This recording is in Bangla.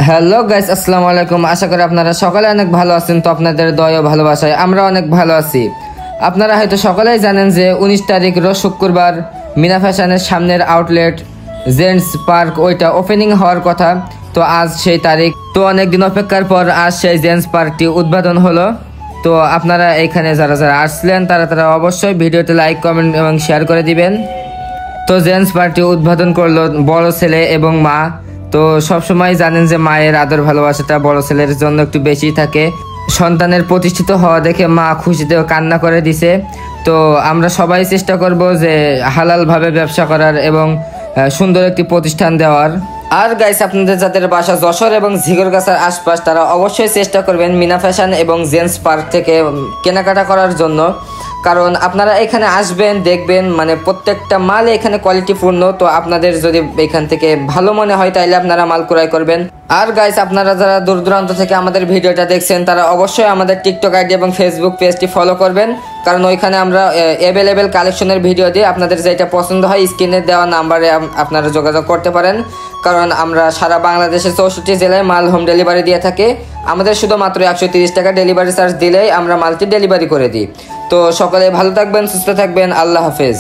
হ্যালো গাইস, আসসালামু আলাইকুম। আশা করি আপনারা সকালে অনেক ভালো আছেন। তো আপনাদের দয়া ও ভালোবাসায় আমরা অনেক ভালো আছি। আপনারা হয়তো সকালেই জানেন যে 19 তারিখ রোজ শুক্রবার মিনা ফ্যাশনের সামনের আউটলেট জেন্টস পার্ক ওইটা ওপেনিং হওয়ার কথা। তো আজ সেই তারিখ। তো অনেকদিন অপেক্ষার পর আজ সেই জেন্টস পার্কটি উদ্বোধন হলো। তো আপনারা এখানে যারা যারা আসলেন তারা অবশ্যই ভিডিওতে লাইক, কমেন্ট এবং শেয়ার করে দিবেন। তো জেন্টস পার্টি উদ্বোধন করলো বড় ছেলে এবং মা। তো সবসময় জানেন যে মায়ের আদর ভালোবাসাটা বড় ছেলের জন্য একটু বেশি থাকে। সন্তানের প্রতিষ্ঠিত হওয়া দেখে মা খুশিতে কান্না করে দিছে। তো আমরা সবাই চেষ্টা করব যে হালালভাবে ব্যবসা করার এবং সুন্দর একটি প্রতিষ্ঠান দেওয়ার। আর গাইস, আপনাদের যাদের বাসা যশোর এবং ঝিগরগাছার আশপাশ তারা অবশ্যই চেষ্টা করবেন মিনা ফ্যাশন এবং জেন্টস পার্ক থেকে কেনাকাটা করার জন্য। কারণ আপনারা এখানে আসবেন, দেখবেন মানে প্রত্যেকটা মাল এখানে কোয়ালিটিপূর্ণ। তো আপনাদের যদি এখান থেকে ভালো মনে হয় তাইলে আপনারা মাল ক্রয় করবেন। আর গাইস, আপনারা যারা দূর দূরান্ত থেকে আমাদের ভিডিওটা দেখছেন তারা অবশ্যই আমাদের টিকটক আইডি এবং ফেসবুক পেজটি ফলো করবেন। কারণ ওইখানে আমরা অ্যাভেলেবেল কালেকশনের ভিডিও দিই। আপনাদের যেটা পছন্দ হয় স্ক্রিনে দেওয়া নাম্বারে আপনারা যোগাযোগ করতে পারেন। কারণ আমরা সারা বাংলাদেশের 64 জেলায় মাল হোম ডেলিভারি দিয়ে থাকি। আমাদের শুধুমাত্র 130 টাকা ডেলিভারি চার্জ দিলেই আমরা মালটি ডেলিভারি করে দিই। তো সকলে ভালো থাকবেন, সুস্থ থাকবেন। আল্লাহ হাফেজ।